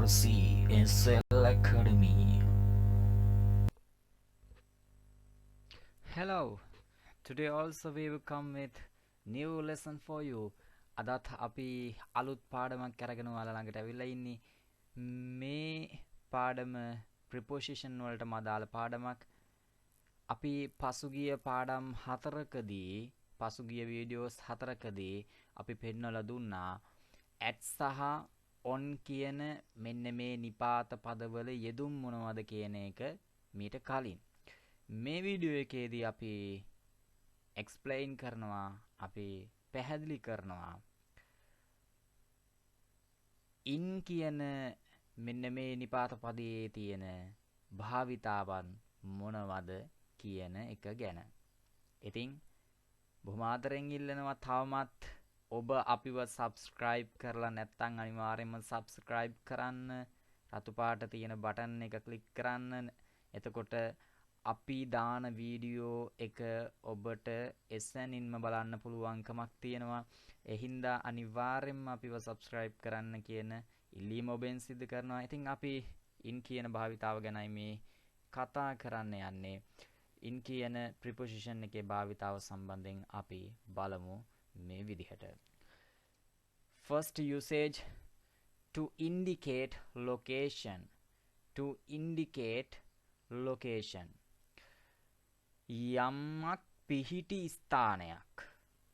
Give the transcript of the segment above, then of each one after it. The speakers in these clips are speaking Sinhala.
Literacy in Cell Academy. Hello. Today also we will come with new lesson for you. අදත් අපි අලුත් පාඩමක් අරගෙන ඔයාලා ළඟට අවිල්ලා ඉන්නේ. මේ පාඩම preposition වලට අදාළ පාඩමක්. අපි පසුගිය පාඩම් 4කදී පසුගිය වීඩියෝස් 4කදී අපි පෙන්වලා දුන්නා at සහ on කියන මෙන්න මේ නිපාත පදවල යෙදුම් මොනවද කියන එක මීට කලින්. මේ වීඩියෝ එකේදී අපි explain කරනවා, අපි පැහැදිලි කරනවා in කියන මෙන්න මේ නිපාත පදයේ තියෙන භාවිතාවන් මොනවද කියන එක ගැන. ඉතින් බොහොම ආදරෙන් ඉල්ලනවා තවමත් ඔබ අපිව subscribe කරලා නැත්නම් අනිවාර්යයෙන්ම subscribe කරන්න. රතු පාට තියෙන බටන් එක click කරන්න. එතකොට අපි දාන වීඩියෝ එක ඔබට එසැනින්ම බලන්න පුළුවන්කමක් තියෙනවා. ඒ හින්දා අනිවාර්යයෙන්ම අපිව subscribe කරන්න කියන ඉල්ලීම ඔබෙන් සිදු කරනවා. ඉතින් අපි in කියන භාවිතාව ගැනයි මේ කතා කරන්න යන්නේ. in කියන preposition එකේ භාවිතාව සම්බන්ධයෙන් අපි බලමු මේ විදිහට. First usage, to indicate location. To indicate location. යමක් පිහිටි ස්ථානයක්.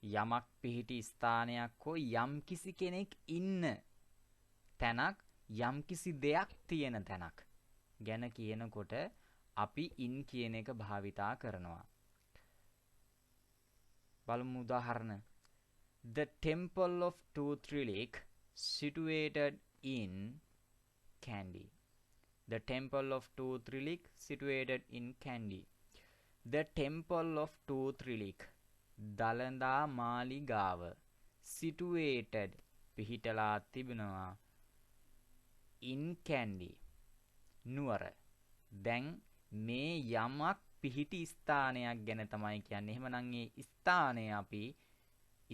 යමක් පිහිටි ස්ථානයක් හෝ යම් කිසි කෙනෙක් ඉන්න තැනක්, යම් කිසි දෙයක් තියෙන තැනක් ගැන කියනකොට අපි in කියන එක භාවිතා කරනවා. බලමු උදාහරණ. The temple of Toothrilik situated in Kandy. The temple of Toothrilik situated in Kandy. The temple of Toothrilik දලදා මාලිගාව situated පිහිටලා තිබෙනවා in Kandy නුවර. දැන් මේ යමක් පිහිටි ස්ථානයක් ගැන තමයි කියන්නේ. එහෙමනම් ඒ ස්ථානය අපි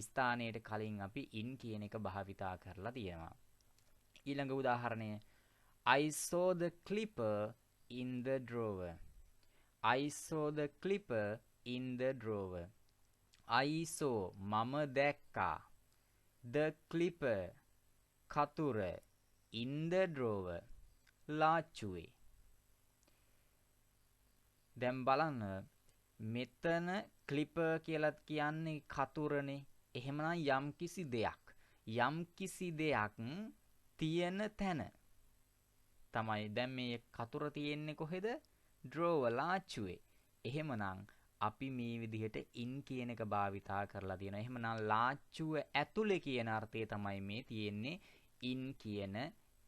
ස්ථානයට කලින් අපි in කියන එක භාවිතා කරලා තියෙනවා. ඊළඟ උදාහරණය. I saw the clipper in the drawer. I saw the clipper in the drawer. I saw මම දැක්කා the clipper කතුර in the drawer ලාච්චුවේ. දැන් බලන්න මෙතන clipper කියලා කියන්නේ කතුරනේ. එහෙමනම් යම්කිසි දෙයක් තියෙන තැන තමයි. දැන් මේ කතුර තියෙන්නේ කොහෙද? drawer ලාච්චුවේ. එහෙමනම් අපි මේ විදිහට in කියන එක භාවිතා කරලා තියෙනවා. එහෙමනම් ලාච්චුව ඇතුලේ කියන අර්ථය තමයි මේ තියෙන්නේ in කියන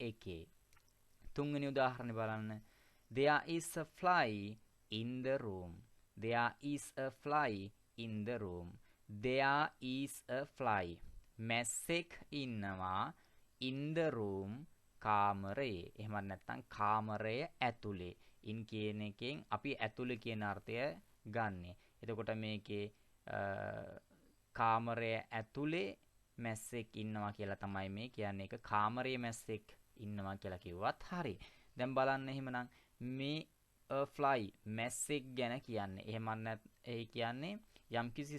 එකේ. තුන්වෙනි උදාහරණය බලන්න. There is a fly in the room. There is a fly in the room. There is a fly. මැස්සෙක් ඉන්නවා in the room කාමරයේ. එහෙම නැත්නම් කාමරය ඇතුලේ. in කියන එකෙන් අපි ඇතුලේ කියන අර්ථය ගන්නෙ. එතකොට මේකේ කාමරය ඇතුලේ මැස්සෙක් ඉන්නවා කියලා තමයි මේ කියන්නේ. ඒක කාමරයේ මැස්සෙක් ඉන්නවා කියලා කිව්වත් හරි. දැන් බලන්න එහෙමනම් මේ a fly මැස්සෙක් ගැන කියන්නේ. එහෙම ඒ කියන්නේ යම්කිසි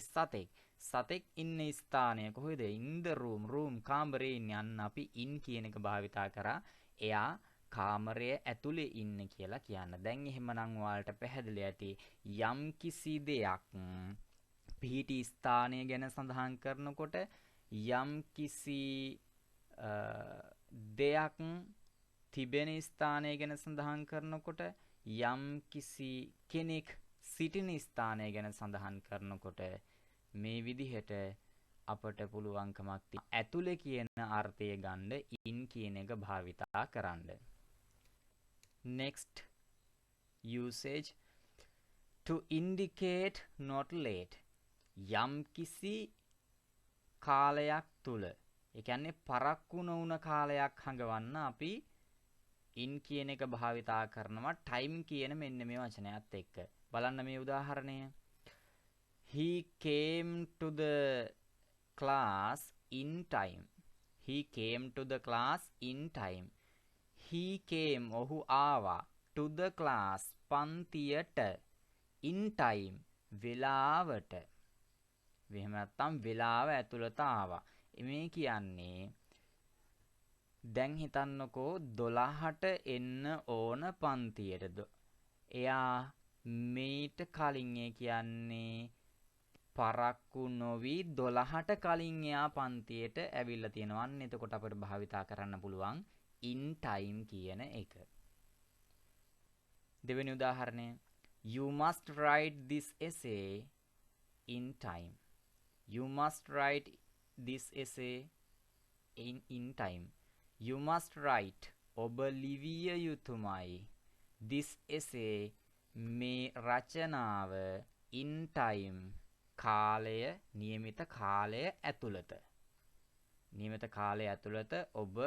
සතෙක් ඉන්න ස්ථානය කොහෙද? in the room කාමරේ ඉන්නේ. අන්න අපි in කියන එක භාවිතා කරා. එයා කාමරය ඇතුලේ ඉන්න කියලා කියන්න. දැන් එහෙමනම් ඔයාලට පැහැදිලි ඇති යම්කිසි දෙයක් පිහිටි ස්ථානය ගැන සඳහන් කරනකොට යම්කිසි දෙයක් තිබෙන ස්ථානය ගැන සඳහන් කරනකොට යම්කිසි කෙනෙක් සිටින ස්ථානය ගැන සඳහන් කරනකොට මේ විදිහට අපට පුළුවන්කමක් තියෙනවා ඇතුලේ කියන අර්ථය ගන්න in කියන එක භාවිතා කරන්න. Next usage, to indicate not late. යම්කිසි කාලයක් තුල, ඒ කියන්නේ පරක්කු නොවුන කාලයක් හඟවන්න අපි in කියන එක භාවිතා කරනවා time කියන මෙන්න මේ වචනයත් එක්ක. බලන්න මේ උදාහරණය. He came to the class in time. He came to the class in time. he came ඔහු ආවා to the class පන්තියට in time වෙලාවට. එහෙම නැත්නම් වෙලාව ඇතුළත ආවා. මේ කියන්නේ දැන් හිතන්නකෝ 12ට එන්න ඕන පන්තියට. එයා මේට කලින් කියන්නේ පරක්කු නොවි 12ට කලින් එයා පන්තියට ඇවිල්ලා තියෙනවා. අන්න එතකොට අපිට භාවිතා කරන්න පුළුවන් in time කියන එක. දෙවෙනි උදාහරණය You must write this essay in time. You must write this essay in time. You must write ඔබ ලිවිය යුතුමයි this essay මේ රචනාව in time කාලය නියමිත කාලය ඇතුළත. නියමිත කාලය ඇතුළත ඔබ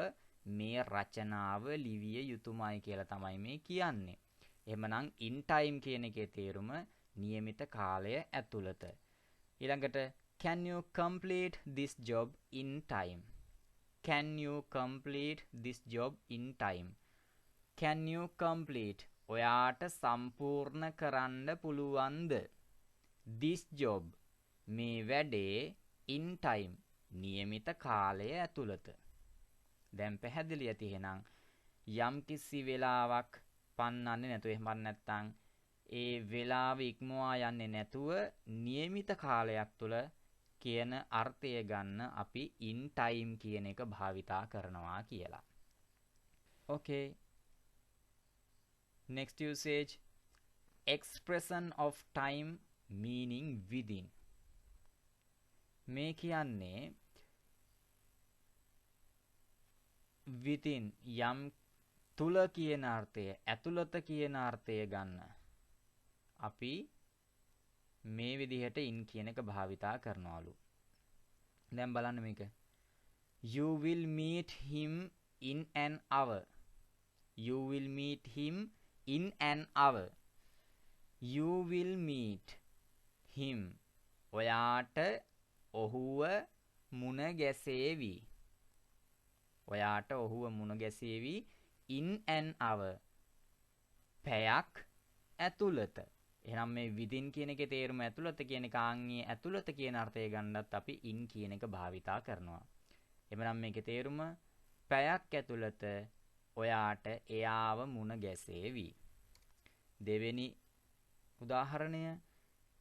මේ රචනාව ලිවිය යුතුමයි කියලා තමයි මේ කියන්නේ. එහෙමනම් in time කියන එකේ තේරුම නියමිත කාලය ඇතුළත. ඊළඟට can you complete this job in time? Can you complete this job in time? Can you complete ඔයාට සම්පූර්ණ කරන්න පුළුවන්ද? This job මේ වැඩේ in time නියමිත කාලය ඇතුළත. දැන් පැහැදිලි ඇති එහෙනම් යම් කිසි වෙලාවක් පන්නන්නේ නැතුව එහෙම නැත්නම් ඒ වෙලාව ඉක්මවා යන්නේ නැතුව නියමිත කාලයක් තුළ කියන අර්ථය ගන්න අපි in time කියන එක භාවිතා කරනවා කියලා. Okay. Next usage expression of time meaning within. මේ කියන්නේ within යම් තුල කියන අර්ථය ඇතුළත කියන අර්ථය ගන්න අපි මේ විදිහට in කියන එක භාවිතා කරනවලු. දැන් බලන්න මේක. You will meet him in an hour. You will meet him in an hour. You will meet him. ඔයාට ඔහුව මුණ ගැසේවි. ඔයාට ඔහුව මුණ ගැසේවි in an hour. පැයක් ඇතුළත. එහෙනම් මේ within කියන එකේ තේරුම ඇතුළත කියන කාංගයේ ඇතුළත කියන අර්ථය ගන්නත් අපි in කියන එක භාවිතා කරනවා. එhmenan මේකේ තේරුම පැයක් ඇතුළත ඔයාට එයාව මුණ ගැසේවි. දෙවෙනි උදාහරණය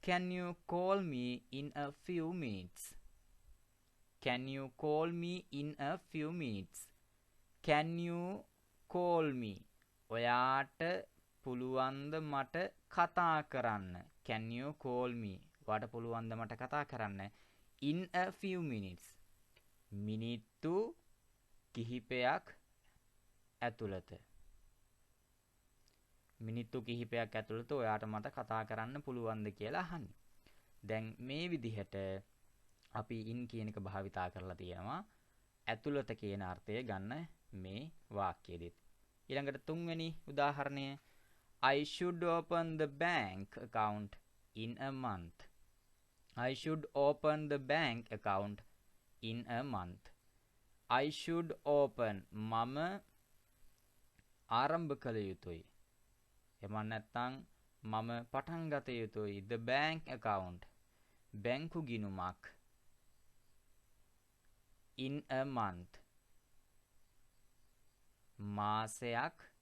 Can you call me in a few minutes? Can you call me in a few minutes? Can you call me? ඔයාට පුළුවන්ද මට කතා කරන්න? Can you call me? ඔයාට පුළුවන්ද මට කතා කරන්න? In a few minutes. මිනිත්තු කිහිපයක් ඇතුළත. මිනිත්තු කිහිපයක් ඇතුළත ඔයාට මට කතා කරන්න පුළුවන්ද කියලා අහන්නේ. දැන් මේ විදිහට අපි in කියන එක භාවිතා කරලා තියෙනවා ඇතුළත කියන අර්ථය ගන්න මේ වාක්‍යයේදී. ඊළඟට තුන්වෙනි උදාහරණය I should open the bank account in a month. I should open the bank account in a month. I should open මම ආරම්භ කළ යුතුයි. එහෙම නැත්නම් මම පටන් ගත යුතුයි the bank account බැංකු ගිණුමක් in a month මාසයක්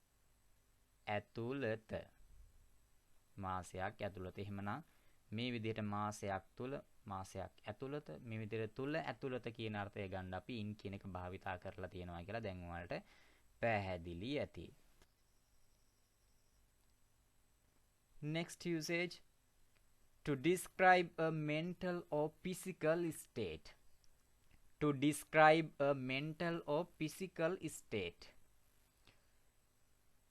ඇතුළත. මාසයක් ඇතුළත. එහෙමනම් මේ විදිහට මාසයක් තුල මාසයක් ඇතුළත මේ විදිහට තුල ඇතුළත කියන අර්ථය ගන්න අපි in කියන එක භාවිතා කරලා තියෙනවා කියලා දැන් ඔයාලට පැහැදිලි ඇති. Next usage to describe a mental or physical state. To describe a mental or physical state.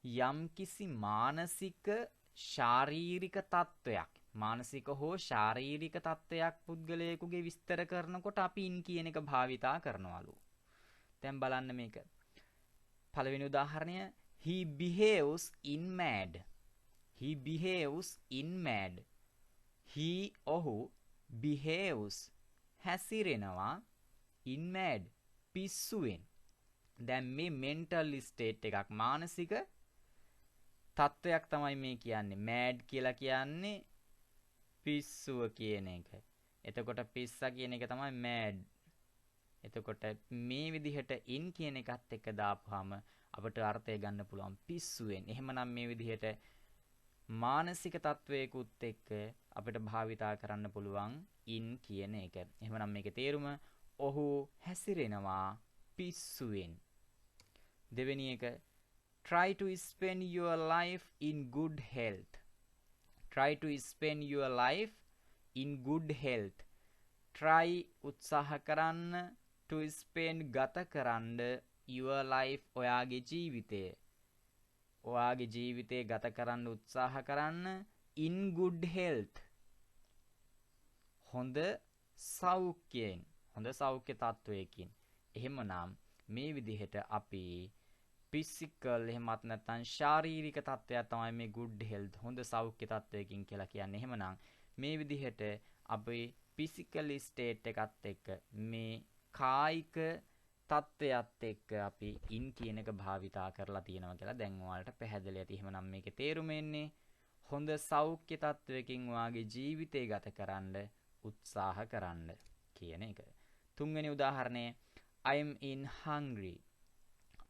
යම් කිසි මානසික ශාරීරික තත්වයක් මානසික හෝ ශාරීරික තත්වයක් පුද්ගලයෙකුගේ විස්තර කරනකොට අපි in කියන එක භාවිතා කරනවලු. දැන් බලන්න මේක. පළවෙනි උදාහරණය he behaves in mad. He behaves in mad. He ඔහු behaves හැසිරෙනවා in mad පිස්සුවෙන්. දැන් මේ mental state එකක් මානසික තත්වයක් තමයි මේ කියන්නේ. mad කියලා කියන්නේ පිස්සුව කියන එක. එතකොට පිස්සා කියන එක තමයි mad. එතකොට මේ විදිහට in කියන එකත් එක්ක දාපුවාම අපිට අර්ථය ගන්න පුළුවන් පිස්සුවෙන්. එහෙමනම් මේ විදිහට මානසික තත්වයකුත් එක්ක අපිට භාවිතා කරන්න පුළුවන් in කියන එක. එහෙමනම් මේකේ තේරුම ඔහු හැසිරෙනවා පිස්සුවෙන්. දෙවෙනි එක try to spend your life in good health. Try to spend your life in good health. Try උත්සාහ කරන්න to spend ගත කරන්න your life ඔයාගේ ජීවිතය. ඔයාගේ ජීවිතය ගත කරන්න උත්සාහ කරන්න in good health. හොඳ සෞඛ්‍යයෙන්, හොඳ සෞඛ්‍ය තත්වයකින්. එහෙමනම් මේ විදිහට අපි ෆිසිකල් එහෙමත් නැත්නම් ශාරීරික තත්ත්වයක් තමයි මේ good health හොඳ සෞඛ්‍ය තත්වයකින් කියලා කියන්නේ. එහෙමනම් මේ විදිහට අපි ෆිසිකල් ස්ටේට් එකත් එක්ක මේ කායික තත්ත්වයත් එක්ක අපි in කියන එක භාවිතා කරලා තියෙනවා කියලා දැන් ඔයාලට පැහැදිලි ඇති. එහෙමනම් මේකේ තේරුම එන්නේ හොඳ සෞඛ්‍ය තත්වයකින් ඔයාගේ ජීවිතය ගත කරන්න උත්සාහ කරන්න කියන එක. තුන්වෙනි උදාහරණය I'm in hungry.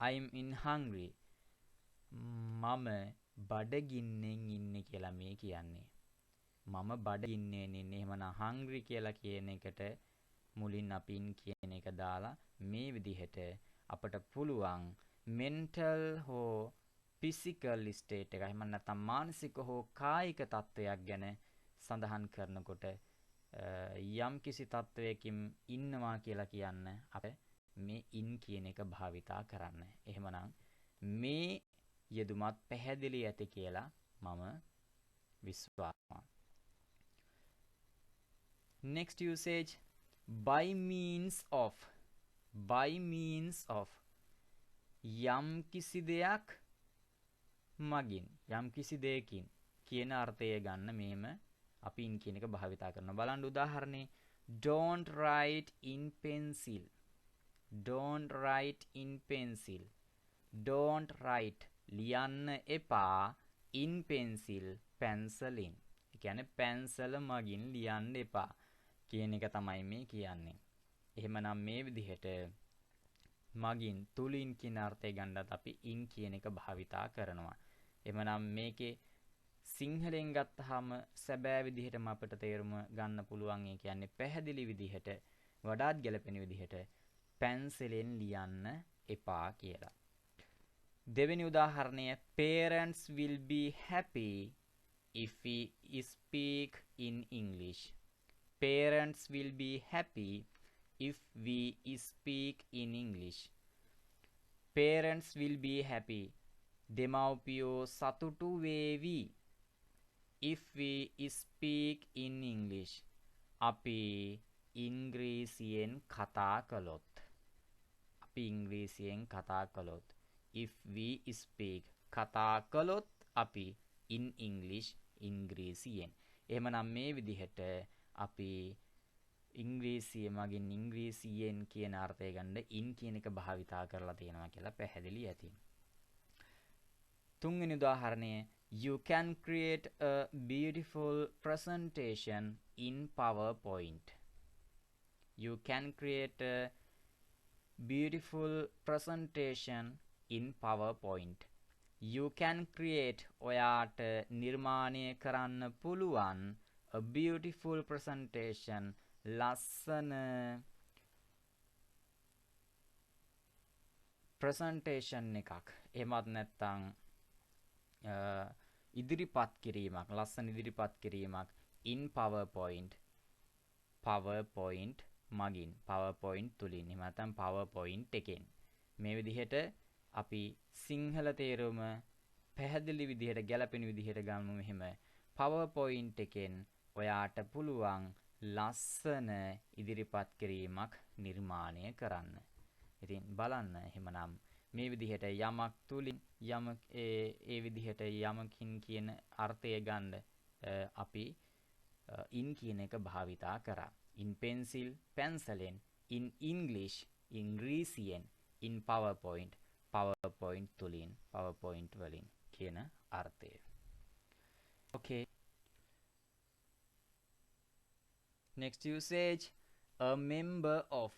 I'm in hungry. මම බඩගින්නෙන් ඉන්නේ කියලා මේ කියන්නේ. මම බඩගින්නෙන් ඉන්නේ. එහෙමනම් hungry කියලා කියන එකට මුලින් අපි in කියන එක දාලා මේ විදිහට අපට පුළුවන් mental හෝ physical state එක එහෙම නැත්නම් මානසික හෝ කායික තත්වයක් ගැන සඳහන් කරනකොට යම් කිසි තත්වයකින් ඉන්නවා කියලා කියන්න අප මේ in කියන එක භාවිතා කරන්න. එහෙමනම් මේ යෙදුමත් පැහැදිලි ඇති කියලා මම විශ්වාස කරනවා. Next usage by means of. By means of යම් කිසි දෙයක් මගින් යම් කිසි දෙයකින් කියන අර්ථය ගන්න මෙහෙම අපි in කියන එක භාවිතා කරනවා. බලන්න උදාහරණේ don't write in pencil. Don't write in pencil. Don't write ලියන්න එපා in pencil pencilin. ඒ කියන්නේ පැන්සල මගින් ලියන්න එපා කියන එක තමයි මේ කියන්නේ. එහෙමනම් මේ විදිහට මගින් තුලින් කියන අර්ථය ගන්නත් අපි in කියන එක භාවිතා කරනවා. එහෙමනම් මේකේ සිංහලෙන් ගත්තාම සැබෑ විදිහටම අපිට තේරුම ගන්න පුළුවන්. ඒ කියන්නේ පැහැදිලි විදිහට වඩාත් ගැළපෙන විදිහට පැන්සලෙන් ලියන්න එපා කියලා. දෙවෙනි උදාහරණය parents will be happy if we speak in English. Parents will be happy if we speak in English. Parents will be happy. දෙමව්පියෝ සතුටු වේවි if we speak in English. අපි ඉංග්‍රීසියෙන් කතා කළොත්. අපි ඉංග්‍රීසියෙන් කතා කළොත්. If we speak කතා කළොත් අපි in English ඉංග්‍රීසියෙන්. එහෙමනම් මේ විදිහට අපි ඉංග්‍රීසිය මගින් ඉංග්‍රීසියෙන් කියන අර්ථය ගන්න in කියන එක භාවිතා කරලා තියෙනවා කියලා පැහැදිලි ඇති. තුන්වෙනි උදාහරණය you can create a beautiful presentation in PowerPoint. You can create a beautiful presentation in PowerPoint. You can create ඔයාට නිර්මාණය කරන්න පුළුවන් a beautiful presentation ලස්සන presentation එකක්. එහෙමත් නැත්නම් ඉදිරිපත් කිරීමක්, ලස්සන ඉදිරිපත් කිරීමක් in PowerPoint. PowerPoint මගින් PowerPoint තුලින් එහෙම නැත්නම් PowerPoint එකෙන් මේ විදිහට අපි සිංහල තේරුම පැහැදිලි විදිහට ගැළපෙන විදිහට ගමු. මෙහෙම PowerPoint එකෙන් ඔයාට පුළුවන් ලස්සන ඉදිරිපත් කිරීමක් නිර්මාණය කරන්න. ඉතින් බලන්න එහෙමනම් මේ විදිහට යමක් තුලින් යමක් ඒ විදිහට යමකින් කියන අර්ථය ගන්න අපි in කියන එක භාවිතා කරා. in pencil pencilෙන්, in English ඉංග්‍රීසියෙන්, in PowerPoint තුලින් PowerPoint වලින් කියන අර්ථය. Okay. Next usage, a member of.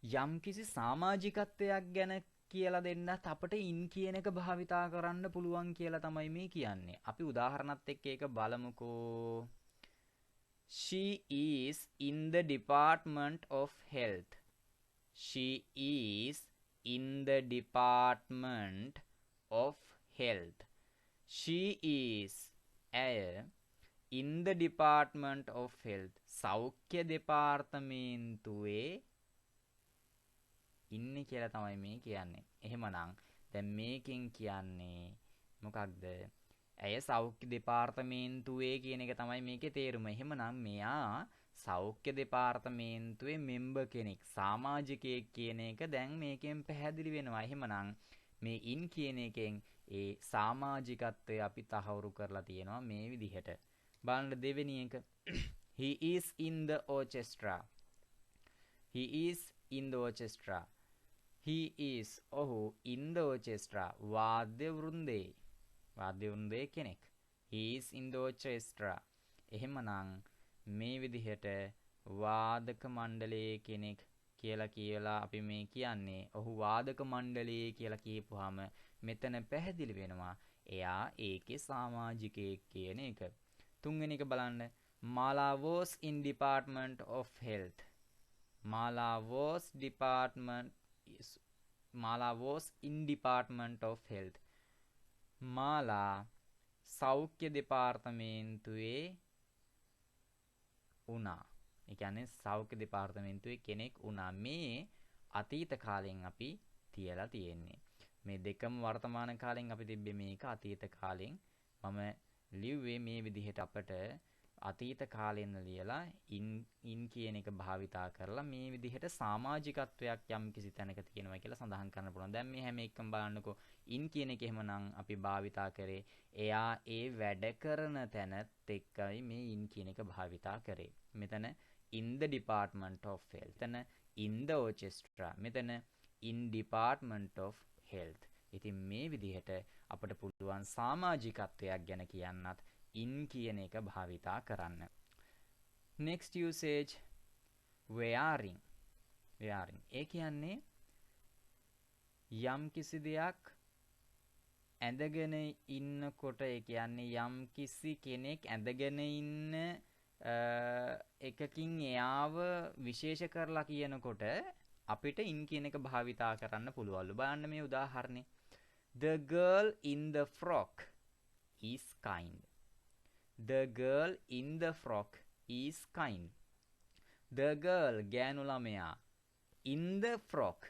යම්කිසි සමාජිකත්වයක් ගැන කියලා දෙන්නත් අපිට in කියන එක භාවිතා කරන්න පුළුවන් කියලා තමයි මේ කියන්නේ. අපි උදාහරණත් එක්ක ඒක බලමුකෝ. She is in the department of health. She is in the department of health. She is in the department of health. සෞඛ්‍ය දෙපාර්තමේන්තුවේ ඉන්නේ කියලා තමයි මේ කියන්නේ. එහෙමනම් දැන් මේකෙන් කියන්නේ මොකක්ද? ඇය සෞඛ්‍ය දෙපාර්තමේන්තුවේ කියන එක තමයි මේකේ තේරුම. එහෙමනම් මෙයා සෞඛ්‍ය දෙපාර්තමේන්තුවේ මෙම්බර් කෙනෙක්, සමාජිකයෙක් කියන එක දැන් මේකෙන් පැහැදිලි වෙනවා. එහෙමනම් මේ ඉන් කියන එකෙන් ඒ සමාජිකත්වය අපි තහවුරු කරලා තියෙනවා මේ විදිහට. බලන්න දෙවෙනි එක. He is in the orchestra. He is in the orchestra. He is ඔහු in the orchestra වාද්‍ය වෘන්දයේ කෙනෙක්. He is in the orchestra. එහෙමනම් මේ විදිහට වාදක මණ්ඩලයේ කෙනෙක් කියලා අපි මේ කියන්නේ. ඔහු වාදක මණ්ඩලයේ කියලා කියපුවාම මෙතන පැහැදිලි වෙනවා එයා ඒකේ සමාජිකයෙක් කියන එක. තුන්වෙනි එක බලන්න. Mala was in department of health. Mala was in department of health. මාලා සෞඛ්‍ය දෙපාර්තමේන්තුවේ වුණා. ඒ කියන්නේ සෞඛ්‍ය දෙපාර්තමේන්තුවේ කෙනෙක් වුණා. මේ අතීත කාලෙන් අපි තියලා තියෙන්නේ. මේ දෙකම වර්තමාන කාලෙන් අපි තිබ්බේ මේක අතීත කාලෙන්. මම ලිව්වේ මේ විදිහට අපට අතීත කාලෙන්න ලියලා ඉන් කියන එක භාවිතා කරලා මේ විදිහට සමාජිකත්වයක් යම් කිසි තැනක තියෙනවා කියලා සඳහන් කරන්න පුළුවන්. දැන් මේ හැම එකම බලන්නකෝ. ඉන් කියන එක එහෙමනම් අපි භාවිතා කරේ එයා ඒ වැඩ කරන තැනත් එක්කයි මේ ඉන් කියන එක භාවිතා කරේ. මෙතන in the department of health. මෙතන in the orchestra. මෙතන in department of health. ඉතින් මේ විදිහට අපිට පුළුවන් සමාජිකත්වයක් ගැන කියන්නත් in කියන එක භාවිතා කරන්න. Next usage, wearing. ඒ කියන්නේ යම් කිසි දෙයක් ඇඳගෙන ඉන්නකොට, ඒ කියන්නේ යම් කිසි කෙනෙක් ඇඳගෙන ඉන්න එකකින් එයාව විශේෂ කරලා කියනකොට අපිට in කියන එක භාවිතා කරන්න පුළුවන්ලු. බලන්න මේ උදාහරණේ. The girl in the frock is kind. The girl in the frock is kind. The girl ගෑනු ළමයා in the frock.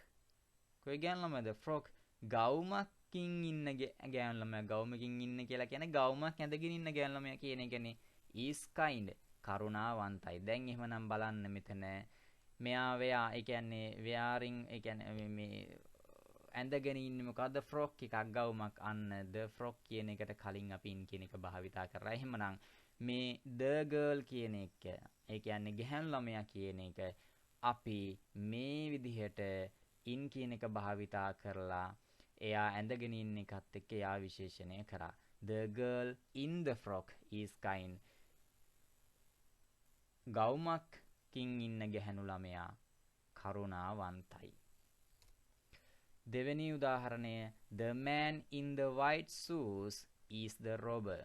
කොයි ගෑනු ළමයාද? frock ගවුමකින් ඉන්න ගෑනු ළමයා. ගවුමකින් ඉන්න කියලා කියන්නේ ගවුමක් ඇඳගෙන ඉන්න ගෑනු ළමයා කියන එකනේ. is kind කරුණාවන්තයි. දැන් එහෙමනම් බලන්න මෙතන මෙයා ඒ කියන්නේ wearing ඒ කියන්නේ මේ ඇඳගෙන ඉන්නේ මොකද්ද? ෆ්‍රොක් එකක්, ගවුමක්. අන්න the frock කියන එකට කලින් අපි in කියන එක භාවිතා කරා. එහෙමනම් මේ the girl කියන එක, ඒ කියන්නේ ගැහැණු ළමයා කියන එක අපි මේ විදිහට in කියන එක භාවිතා කරලා එයා ඇඳගෙන ඉන්න එකත් එක්ක එයා විශේෂණය කරා. The girl in the frock is kind. ගවුමකින් ඉන්න ගැහැණු ළමයා කරුණාවන්තයි. දෙවෙනි උදාහරණය. The man in the white shoes is the robber.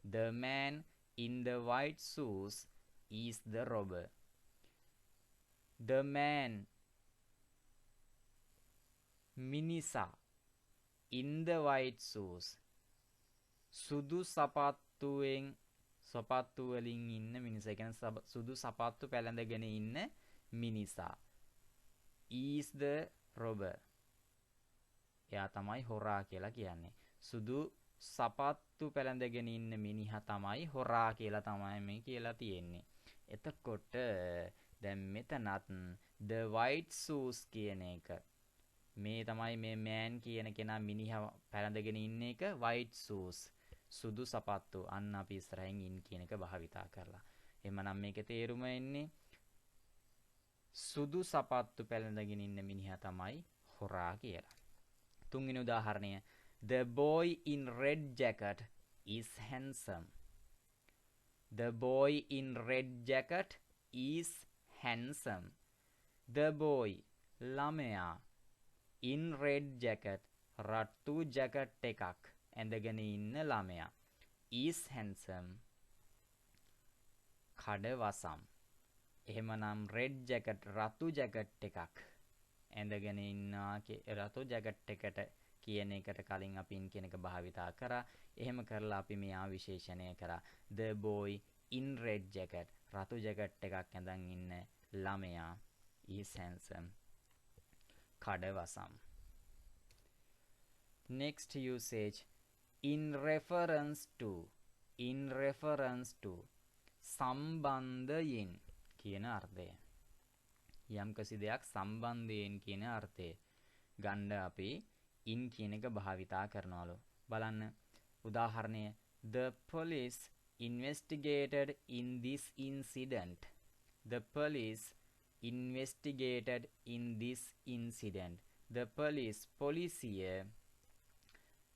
The man in the white shoes is the robber. The man මිනිසා in the white shoes සුදු සපත්තු වලින් ඉන්න මිනිසා. ඒ කියන්නේ සුදු සපත්තු පැළඳගෙන ඉන්න මිනිසා is the robber. එයා තමයි හොරා කියලා කියන්නේ. සුදු සපත්තු පැළඳගෙන ඉන්න මිනිහා තමයි හොරා කියලා තමයි මේ කියලා තියෙන්නේ. එතකොට දැන් මෙතනත් the white shoes කියන එක මේ තමයි මේ man කියන කෙනා මිනිහා පැළඳගෙන ඉන්න එක white shoes සුදු සපත්තු. අන්න අපි ඉස්සරහින් in කියන එක භාවිතා කරලා. එහෙමනම් මේකේ තේරුම එන්නේ සුදු සපත්තු පැළඳගෙන ඉන්න මිනිහා තමයි හොරා කියලා. තුන්වෙනි උදාහරණය The boy in red jacket is handsome. The boy in red jacket is handsome. The boy ළමයා in red jacket රතු ජැකට් එකක් ඇඳගෙන ඉන්න ළමයා is handsome කඩවසම්. එහෙමනම් red jacket රතු ජැකට් එකක් ඇඳගෙන ඉන්නා රතු ජැකට් එකට කියන එකට කලින් අපි in කියන එක භාවිතා කරා. එහෙම කරලා අපි මෙයා විශේෂණය කරා the boy in red jacket රතු ජැකට් එකක් ඇඳන් ඉන්න ළමයා is handsome කඩවසම්. Next usage in reference to සම්බන්ධයෙන් කියන අර්ථය. යම්කිසි දෙයක් සම්බන්ධයෙන් කියන අර්ථය ගන්න අපි in කියන එක භාවිතා කරනවලු. බලන්න උදාහරණය The police investigated in this incident. The police investigated in this incident. The police පොලිසිය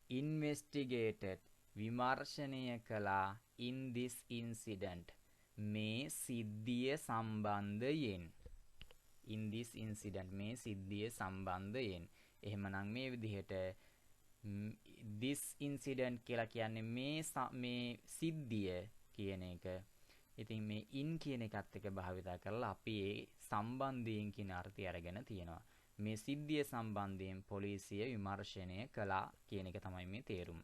investigated විමර්ශනය කළා in this incident මේ සිද්ධිය සම්බන්ධයෙන්. in this incident මේ සිද්ධිය සම්බන්ධයෙන්. එහෙමනම් මේ විදිහට this incident කියලා කියන්නේ මේ සිද්ධිය කියන එක. ඉතින් මේ in කියන එකත් එක්ක භාවිතා කරලා අපි ඒ සම්බන්ධයෙන් කියන අර්ථය අරගෙන තියෙනවා. මේ සිද්ධිය සම්බන්ධයෙන් පොලිසිය විමර්ශනය කළා කියන එක තමයි මේ තේරුම.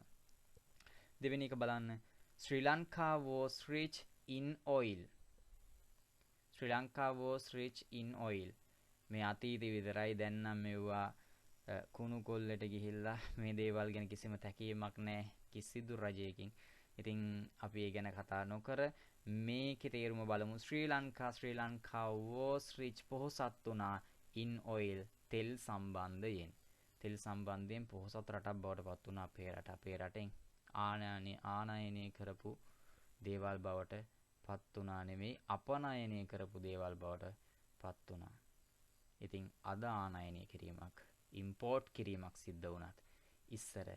දෙවෙනි එක බලන්න Sri Lanka was rich in oil. Sri Lanka was rich in oil. මේ අතීතේ විතරයි. දැන් නම් මෙවුවා කුණු කොල්ලට ගිහිල්ලා මේ දේවල් ගැන කිසිම තැකීමක් නැහැ කිසිදු රජයකින්. ඉතින් අපි ඒ ගැන කතා නොකර මේකේ තේරුම බලමු. Sri Lanka was rich පොහොසත් වුණා in oil තෙල් සම්බන්ධයෙන්. තෙල් සම්බන්ධයෙන් පොහොසත් රටක් බවට පත් වුණා අපේ රට. අපේ රටෙන් ආනයනය කරපු දේවල් බවට පත් වුණා නෙමෙයි අපනයනය කරපු දේවල් බවට පත් වුණා. ඉතින් අද ආනයනය කිරීමක් ඉම්පෝර්ට් කිරීමක් සිද්ධ වුණත් ඉස්සර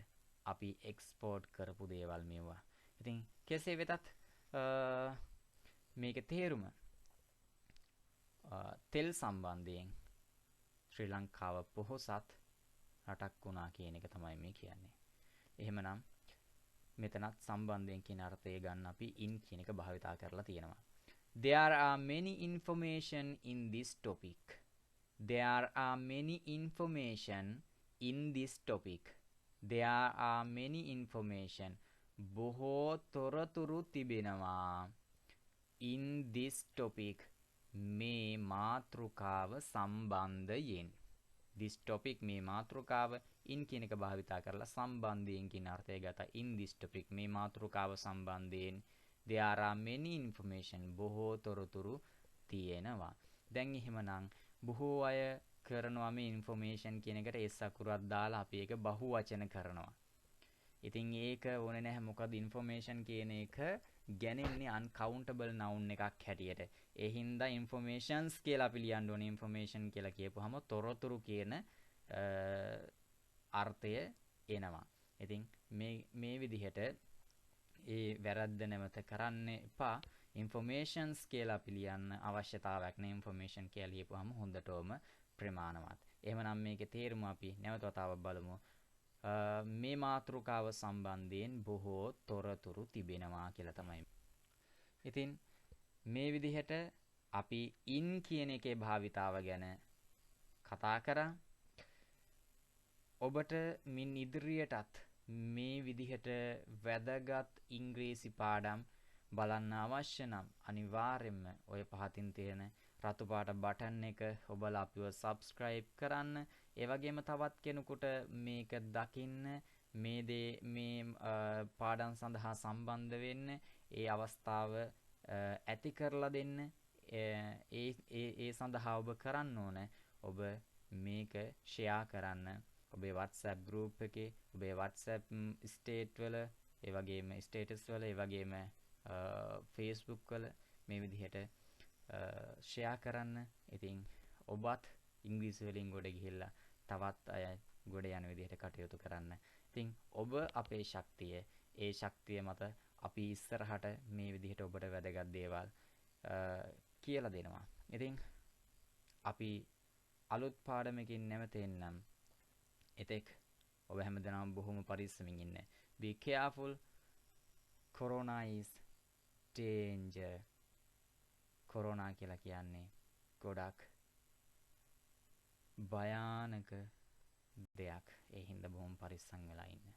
අපි එක්ස්පෝර්ට් කරපු දේවල් මෙවුවා. ඉතින් කෙසේ වෙතත් මේකේ තේරුම තෙල් සම්බන්ධයෙන් ශ්‍රී ලංකාව පොහොසත් රටක් වුණා කියන එක තමයි මේ කියන්නේ. එහෙමනම් මෙතනත් සම්බන්ධයෙන් කියන අර්ථය ගන්න අපි in කියන එක භාවිතා කරලා තියෙනවා. There are many information in this topic. There are many information in this topic. There are many information බොහෝ තොරතුරු තිබෙනවා in this topic මේ මාතෘකාව සම්බන්ධයෙන්. this topic මේ මාතෘකාව in කියන එක භාවිතා කරලා සම්බන්ධයෙන් කියන අර්ථය ගත්තා. in this topic මේ මාතෘකාව සම්බන්ධයෙන් there are many information බොහෝ තොරතුරු තියෙනවා. දැන් එහෙමනම් බොහෝ අය කරනවා මේ information කියන එකට s අකුරක් දාලා අපි ඒක බහුවචන කරනවා. ඉතින් ඒක ඕනේ නැහැ. මොකද information කියන එක ගැනෙන්නේ uncountable noun එකක් හැටියට. ඒ හින්දා informations කියලා අපි ලියන්න ඕනේ. information කියලා කියපුවාම තොරතුරු කියන අර්ථය එනවා. ඉතින් මේ විදිහට ඒ වැරද්ද නැවත කරන්න එපා. informations කියලා අපි ලියන්න අවශ්‍යතාවයක් නැහැ. information කියලා ලියපුවාම හොඳටම ප්‍රමාණවත්. එහෙමනම් මේකේ තේරුම අපි නැවත වතාවක් බලමු. මේ මාතෘකාව සම්බන්ධයෙන් බොහෝ තොරතුරු තිබෙනවා කියලා තමයි. ඉතින් මේ විදිහට අපි in කියන එකේ භාවිතාව ගැන කතා කරා. ඔබට මින් ඉදිරියටත් මේ විදිහට වැදගත් ඉංග්‍රීසි පාඩම් බලන්න අවශ්‍ය නම් අනිවාර්යයෙන්ම ඔය පහතින් තියෙන රතු පාට බටන් එක ඔබලා අපිව subscribe කරන්න. ඒ වගේම තවත් කෙනෙකුට මේක දකින්න මේ පාඩම් සඳහා සම්බන්ධ වෙන්න ඒ අවස්ථාව ඇති කරලා දෙන්න. ඒ සඳහා ඔබ කරන්න ඕන ඔබ මේක share කරන්න. ඔබේ WhatsApp group එකේ, ඔබේ WhatsApp state වල, ඒ වගේම status වල, ඒ වගේම Facebook වල මේ විදිහට share කරන්න. ඉතින් ඔබත් ඉංග්‍රීසි වලින් ගොඩ ගිහිල්ලා තවත් අය ගොඩ යන විදිහට කටයුතු කරන්න. ඉතින් ඔබ අපේ ශක්තිය, ඒ ශක්තිය මත අපි ඉස්සරහට මේ විදිහට ඔබට වැදගත් දේවල් කියලා දෙනවා. ඉතින් අපි අලුත් පාඩමකින් නැවත එන්නම්. එතෙක් ඔබ හැමදෙනාම බොහොම පරිස්සමින් ඉන්න. Be careful. Corona is danger. Corona කියලා කියන්නේ ගොඩක් භයානක දෙයක්. ඒ හින්දා බොහොම පරිස්සම් වෙලා ඉන්න.